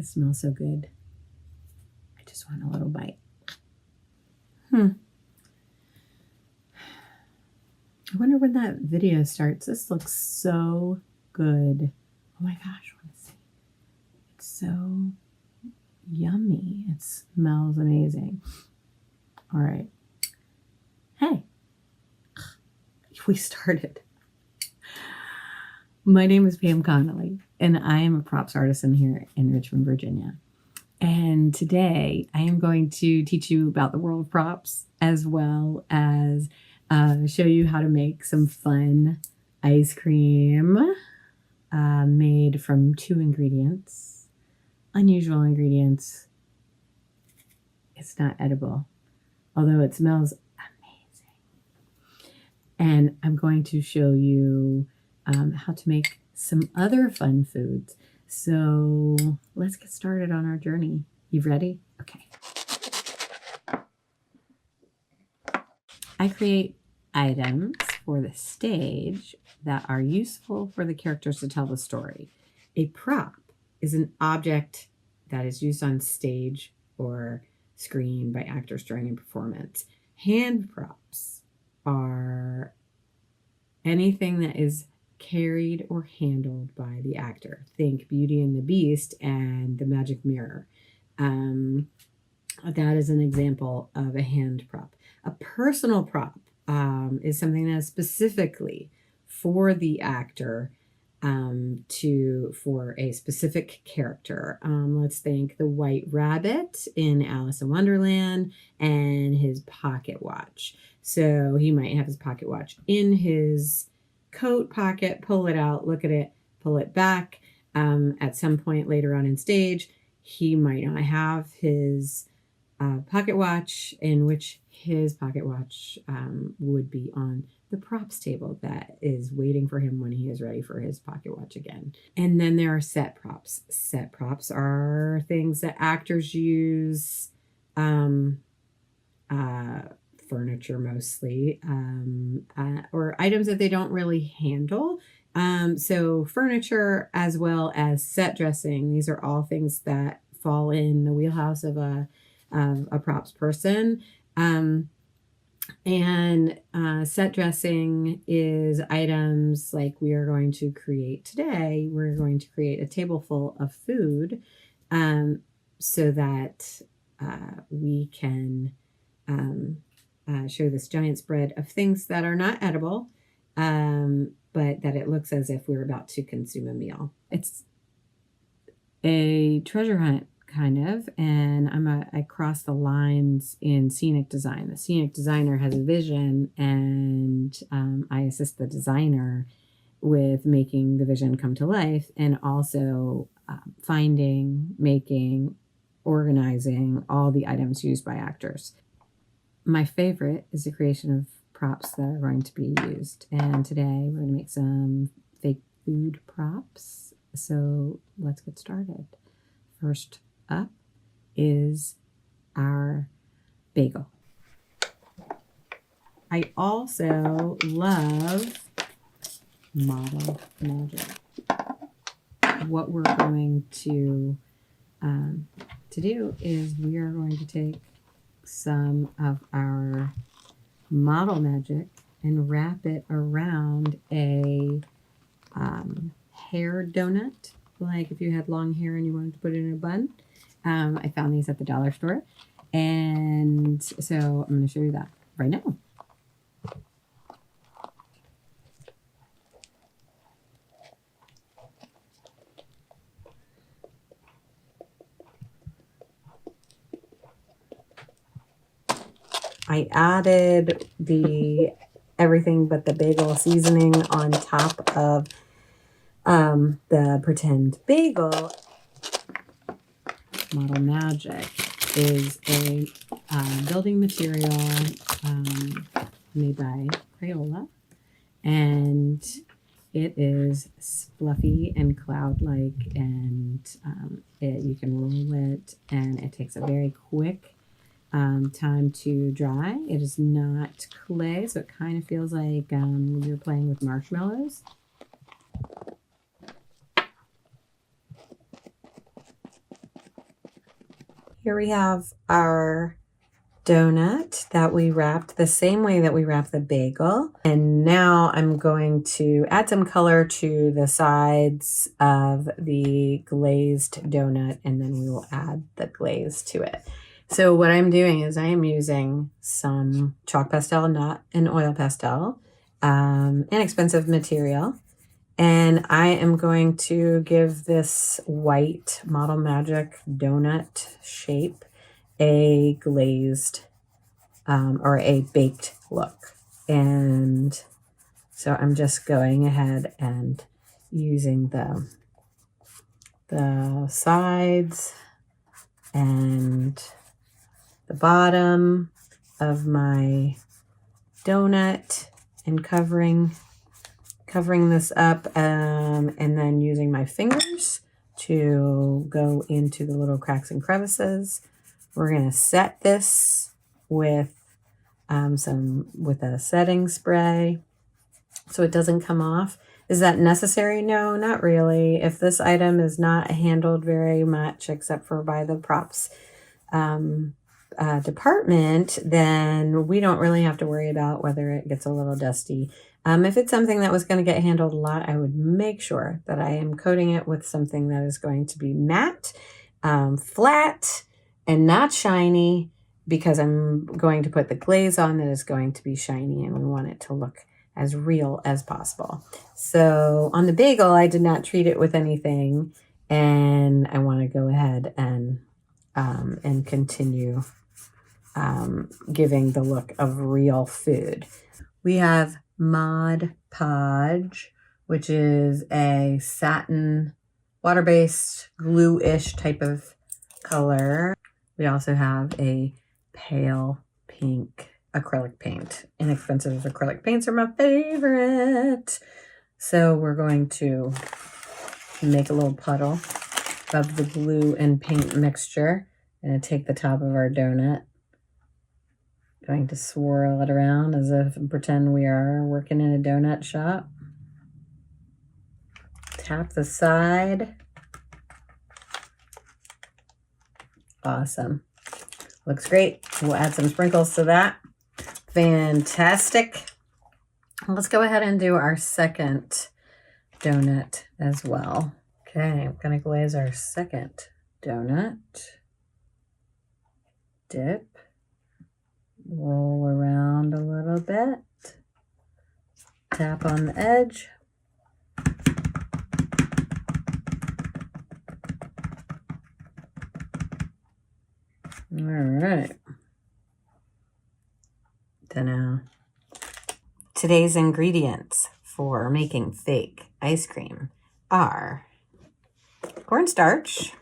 It smells so good. I just want a little bite. I wonder when that video starts. This looks so good. Oh my gosh, I want to see. It's so yummy. It smells amazing. All right. Hey, we started. My name is Pam Connolly, and I am a props artisan here in Richmond, Virginia. And today I am going to teach you about the world of props, as well as show you how to make some fun ice cream made from 2 ingredients, unusual ingredients. It's not edible, although it smells amazing. And I'm going to show you how to make some other fun foods. So let's get started on our journey. You ready? Okay. I create items for the stage that are useful for the characters to tell the story. A prop is an object that is used on stage or screen by actors during a performance. Hand props are anything that is carried or handled by the actor. Think Beauty and the Beast and the Magic Mirror. That is an example of a hand prop. A personal prop is something that is specifically for the actor for a specific character. Let's think the White Rabbit in Alice in Wonderland and his pocket watch. So he might have his pocket watch in his coat pocket, pull it out, look at it, pull it back. At some point later on in stage, he might not have his pocket watch, in which his pocket watch would be on the props table that is waiting for him when he is ready for his pocket watch again. And then there are set props. Set props are things that actors use, furniture mostly, or items that they don't really handle. So furniture as well as set dressing. These are all things that fall in the wheelhouse of a props person. And set dressing is items like we are going to create today. We're going to create a table full of food so that we can show this giant spread of things that are not edible, but that it looks as if we're about to consume a meal. It's a treasure hunt, kind of, and I cross the lines in scenic design. The scenic designer has a vision, and I assist the designer with making the vision come to life, and also finding, making, organizing all the items used by actors. My favorite is the creation of props that are going to be used, and today we're going to make some fake food props. So let's get started. First up is our bagel. I also love model magic. What we're going to do is we are going to take some of our model magic and wrap it around a hair donut. Like if you had long hair and you wanted to put it in a bun. I found these at the dollar store, and so I'm going to show you that right now. I added the everything but the bagel seasoning on top of the pretend bagel. Model Magic is a building material made by Crayola, and it is fluffy and cloud-like, and you can roll it, and it takes a very quick time to dry. It is not clay, so it kind of feels like you're playing with marshmallows. here we have our donut that we wrapped the same way that we wrapped the bagel. And now I'm going to add some color to the sides of the glazed donut, and then we will add the glaze to it. So what I'm doing is I am using some chalk pastel, not an oil pastel, inexpensive material. And I am going to give this white Model Magic donut shape a glazed or a baked look. And so I'm just going ahead and using the sides and the bottom of my donut and covering this up, and then using my fingers to go into the little cracks and crevices. We're going to set this with a setting spray so it doesn't come off. Is that necessary? No, not really. If this item is not handled very much except for by the props department, then we don't really have to worry about whether it gets a little dusty. If it's something that was going to get handled a lot, I would make sure that I am coating it with something that is going to be matte, flat, and not shiny, because I'm going to put the glaze on that is going to be shiny, and we want it to look as real as possible. So on the bagel, I did not treat it with anything, and I want to go ahead and continue giving the look of real food. We have Mod Podge, which is a satin, water-based, glue-ish type of color. We also have a pale pink acrylic paint. Inexpensive acrylic paints are my favorite. So we're going to make a little puddle of the glue and paint mixture. I'm going to take the top of our donut, going to swirl it around as if pretend we are working in a donut shop. Tap the side. Awesome. Looks great. We'll add some sprinkles to that. Fantastic. Let's go ahead and do our second donut as well. Okay, I'm going to glaze our second donut. Dip. Roll around a little bit. Tap on the edge. All right. Then today's ingredients for making fake ice cream are cornstarch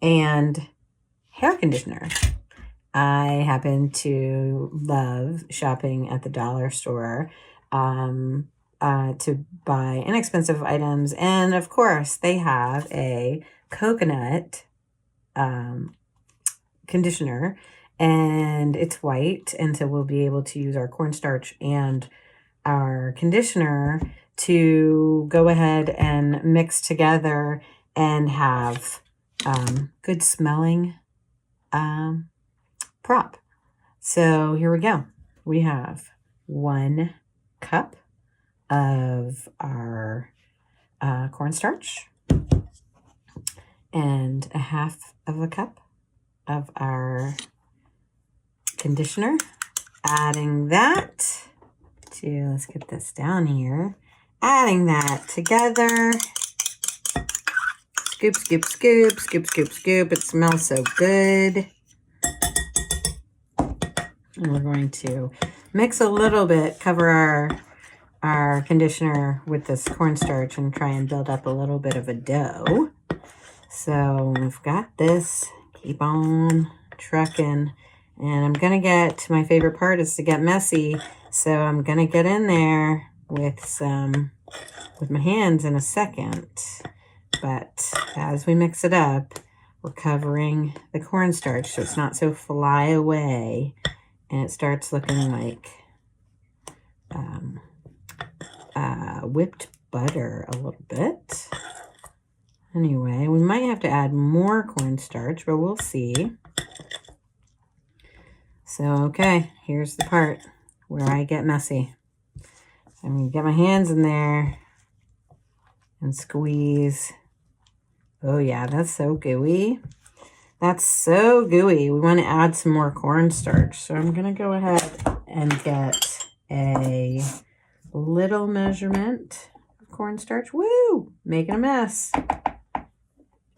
and hair conditioner. I happen to love shopping at the dollar store to buy inexpensive items. And of course, they have a coconut conditioner, and it's white. And so we'll be able to use our cornstarch and our conditioner to go ahead and mix together and have good smelling prop. So here we go. We have 1 cup of our cornstarch and 1/2 of a cup of our conditioner. Adding that to, let's get this down here. Adding that together. Scoop, scoop, scoop, scoop, scoop, scoop. It smells so good. And we're going to mix a little bit, cover our conditioner with this cornstarch and try and build up a little bit of a dough. So we've got this. Keep on trucking. And I'm going to get, my favorite part is to get messy. So I'm going to get in there with my hands in a second. But as we mix it up, we're covering the cornstarch so it's not so fly away. And it starts looking like whipped butter a little bit. Anyway, we might have to add more cornstarch, but we'll see. So, okay, here's the part where I get messy. I'm going to get my hands in there and squeeze. Oh yeah, that's so gooey. That's so gooey. We want to add some more cornstarch. So I'm going to go ahead and get a little measurement of cornstarch. Woo! Making a mess.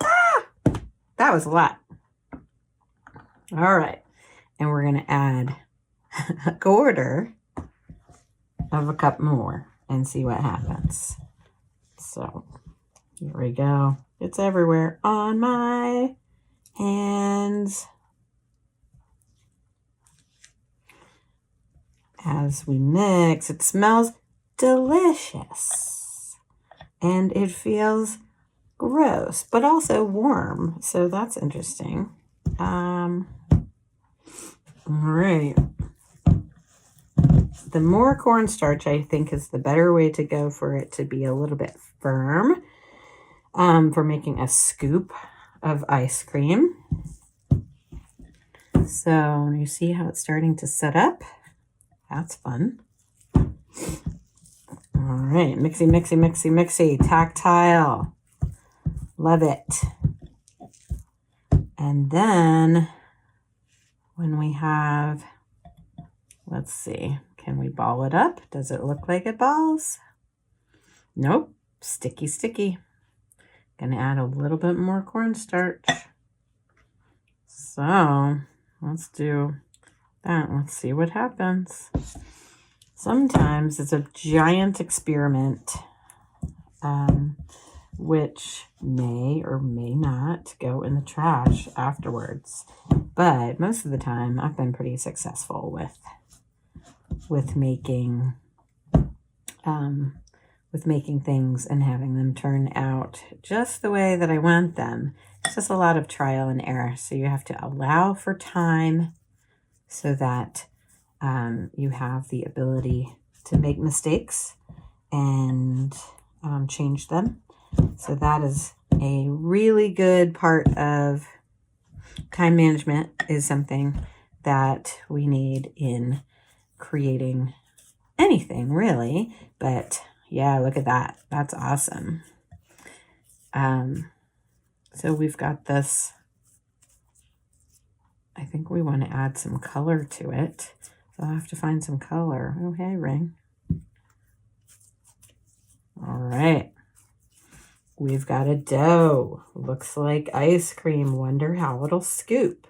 Ah! That was a lot. All right. And we're going to add a quarter of a cup more and see what happens. So here we go. It's everywhere on my hands. As we mix, it smells delicious and it feels gross, but also warm. So that's interesting. All right. The more cornstarch, I think, is the better way to go for it to be a little bit firm for making a scoop of ice cream. So you see how it's starting to set up? That's fun. All right, mixy, mixy, mixy, mixy, tactile. Love it. And then when we have, let's see, can we ball it up? Does it look like it balls? Nope, sticky, sticky. Gonna add a little bit more cornstarch. So let's do that. Let's see what happens. Sometimes it's a giant experiment, which may or may not go in the trash afterwards. But most of the time, I've been pretty successful with making things and having them turn out just the way that I want them. It's just a lot of trial and error. So you have to allow for time so that you have the ability to make mistakes and change them. So that is a really good part of time management, is something that we need in creating anything, really. But yeah, look at that. That's awesome. So we've got this. I think we want to add some color to it. So I'll have to find some color. Oh, hey, Ring. All right. We've got a dough. Looks like ice cream. Wonder how it'll scoop.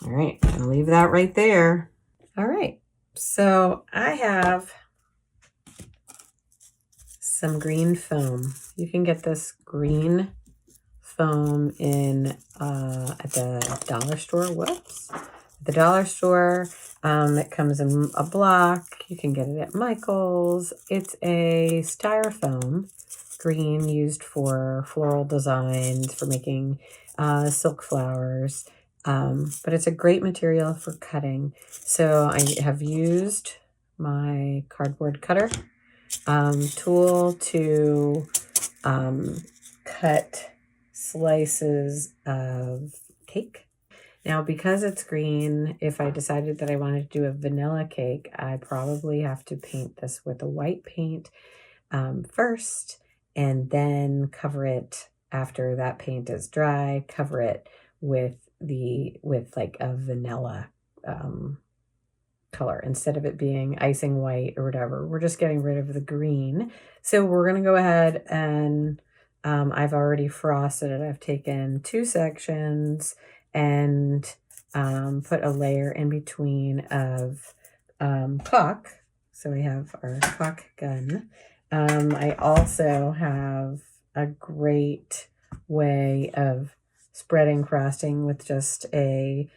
All right, I'm gonna leave that right there. All right, so I have some green foam. You can get this green foam in at the dollar store. Whoops. At the dollar store. It comes in a block. You can get it at Michael's. It's a styrofoam green used for floral designs, for making silk flowers. But it's a great material for cutting. So I have used my cardboard cutter tool to cut slices of cake. Now, because it's green, if I decided that I wanted to do a vanilla cake, I probably have to paint this with a white paint first, and then cover it after that paint is dry, cover it with like a vanilla color instead of it being icing white or whatever. We're just getting rid of the green. So we're going to go ahead and I've already frosted it. I've taken 2 sections and put a layer in between of caulk. So we have our caulk gun. I also have a great way of spreading frosting with just a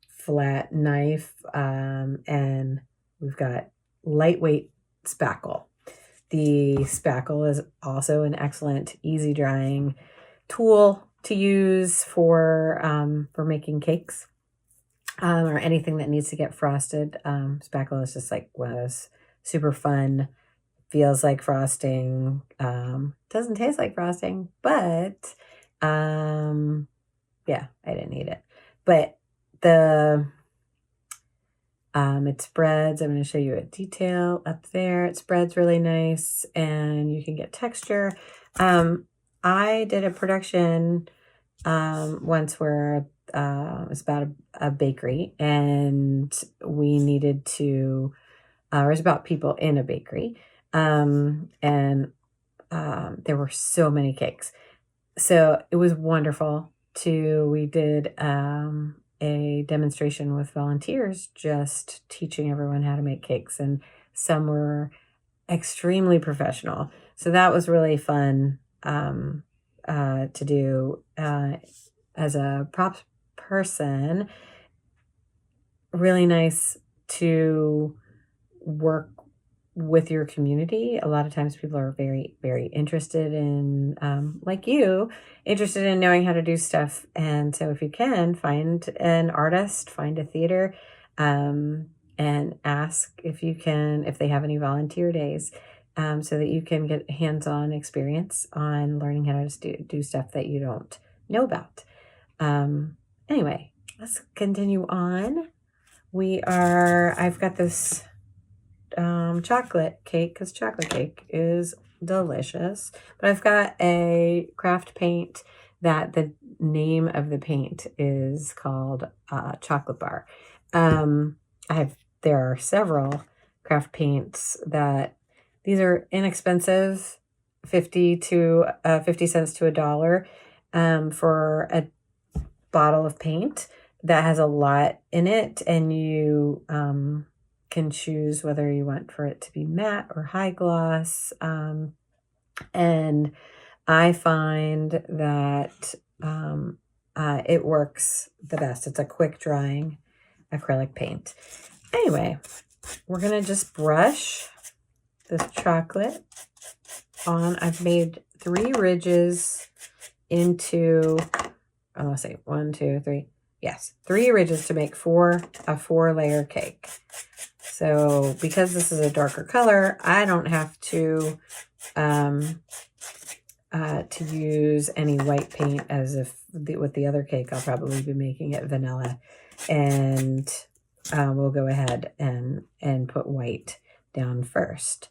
flat knife, and we've got lightweight spackle. The spackle is also an excellent, easy drying tool to use for making cakes or anything that needs to get frosted. Spackle is just like one of those super fun feels like frosting. Doesn't taste like frosting, but yeah, I didn't eat it. But the it spreads. I'm going to show you a detail up there. It spreads really nice, and you can get texture. I did a production once where it was about a bakery, and we needed to, it was about people in a bakery, and there were so many cakes. So it was wonderful we did a demonstration with volunteers, just teaching everyone how to make cakes, and some were extremely professional. So that was really fun to do as a props person. Really nice to work with your community. A lot of times people are very, very interested in, like you, interested in knowing how to do stuff. And so if you can, find an artist, find a theater, and ask if they have any volunteer days, so that you can get hands-on experience on learning how to do stuff that you don't know about. Anyway, let's continue on. I've got this chocolate cake, because chocolate cake is delicious. But I've got a craft paint that the name of the paint is called Chocolate Bar. There are several craft paints these are inexpensive, 50 cents to $1 for a bottle of paint that has a lot in it, and you can choose whether you want for it to be matte or high gloss. And I find that it works the best. It's a quick drying acrylic paint. Anyway, we're going to just brush this chocolate on. I've made 3 ridges into, let's see, 1, 2, 3. Yes, 3 ridges to make a 4-layer cake. So because this is a darker color, I don't have to use any white paint, as if with the other cake, I'll probably be making it vanilla. And we'll go ahead and put white down first.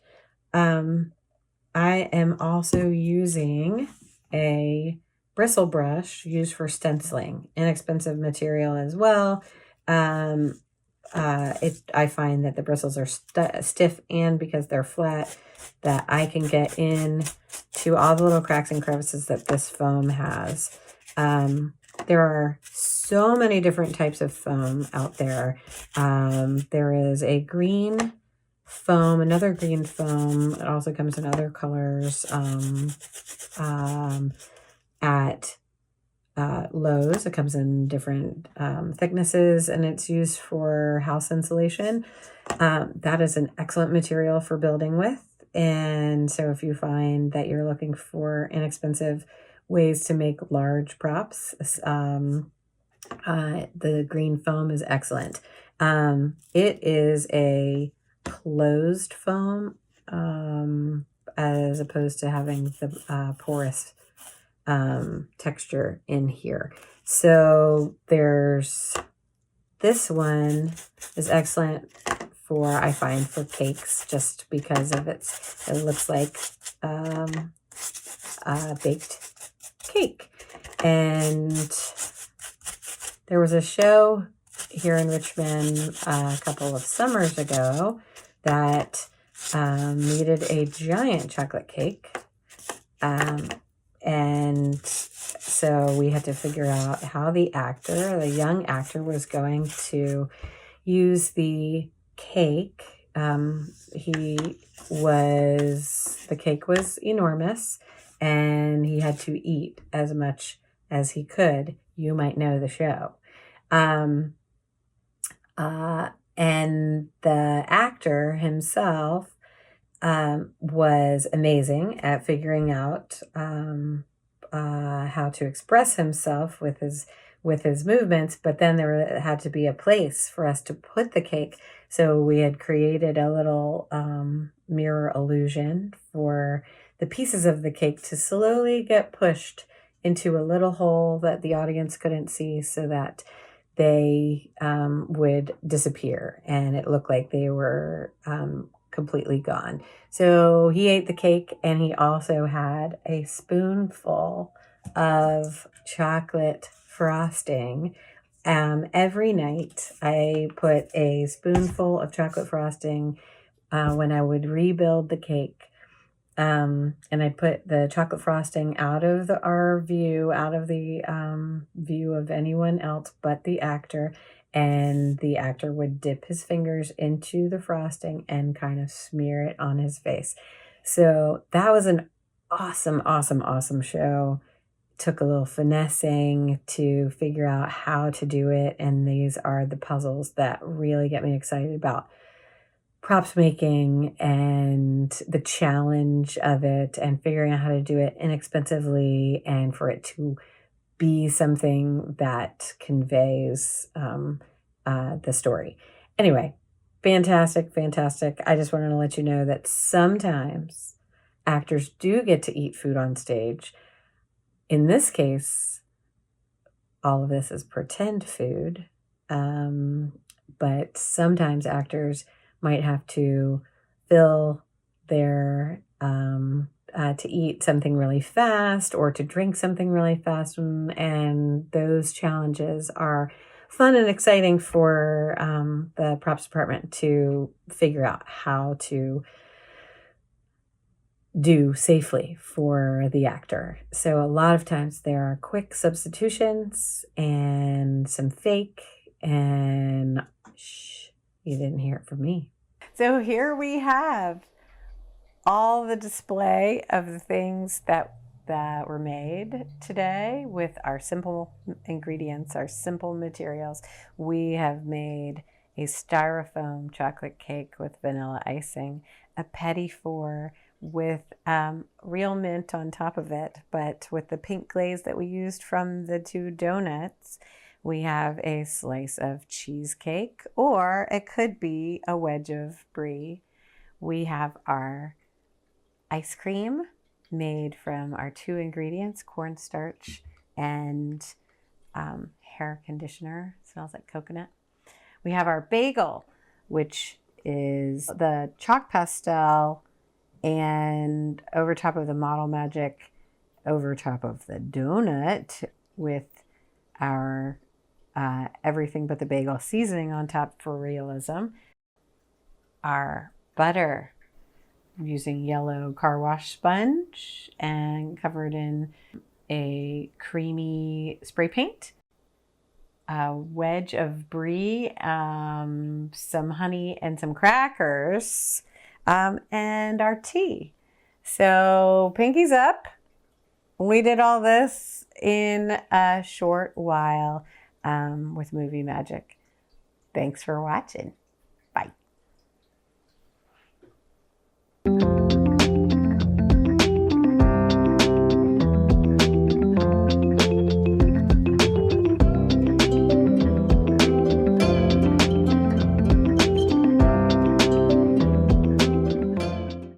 I am also using a bristle brush used for stenciling, inexpensive material as well. I find that the bristles are stiff, and because they're flat, that I can get in to all the little cracks and crevices that this foam has. There are so many different types of foam out there. There is a green foam, another green foam. It also comes in other colors at Lowe's. It comes in different thicknesses, and it's used for house insulation. That is an excellent material for building with. And so if you find that you're looking for inexpensive ways to make large props, the green foam is excellent. It is a closed foam, as opposed to having the porous texture in here. So this one is excellent I find for cakes, just because of it looks like a baked cake. And there was a show here in Richmond a couple of summers ago that needed a giant chocolate cake. And so we had to figure out how the young actor, was going to use the cake. The cake was enormous, and he had to eat as much as he could. You might know the show. And the actor himself was amazing at figuring out how to express himself with his with his movements, but then there had to be a place for us to put the cake. So we had created a little mirror illusion for the pieces of the cake to slowly get pushed into a little hole that the audience couldn't see, so that they would disappear and it looked like they were completely gone. So he ate the cake, and he also had a spoonful of chocolate frosting. Every night I put a spoonful of chocolate frosting when I would rebuild the cake. And I put the chocolate frosting out of our view, out of the view of anyone else but the actor. And the actor would dip his fingers into the frosting and kind of smear it on his face. So that was an awesome, awesome, awesome show. Took a little finessing to figure out how to do it. And these are the puzzles that really get me excited about props making and the challenge of it, and figuring out how to do it inexpensively and for it to be something that conveys the story. Anyway, fantastic, fantastic. I just wanted to let you know that sometimes actors do get to eat food on stage. In this case, all of this is pretend food, but sometimes actors might have to fill their to eat something really fast or to drink something really fast, and those challenges are fun and exciting for the props department to figure out how to do safely for the actor. So a lot of times there are quick substitutions and some fake, and shh, you didn't hear it from me. So here we have all the display of the things that were made today with our simple ingredients, our simple materials. We have made a styrofoam chocolate cake with vanilla icing, a petit four with real mint on top of it, but with the pink glaze that we used from the 2 donuts. We have a slice of cheesecake, or it could be a wedge of brie. We have our ice cream made from our 2 ingredients, cornstarch and hair conditioner. Smells like coconut. We have our bagel, which is the chalk pastel, and over top of the Model Magic, over top of the donut with our everything but the bagel seasoning on top for realism. Our butter, using yellow car wash sponge and covered in a creamy spray paint. A wedge of brie, some honey and some crackers, and our tea. So pinkies up. We did all this in a short while with Movie Magic. Thanks for watching. Bye.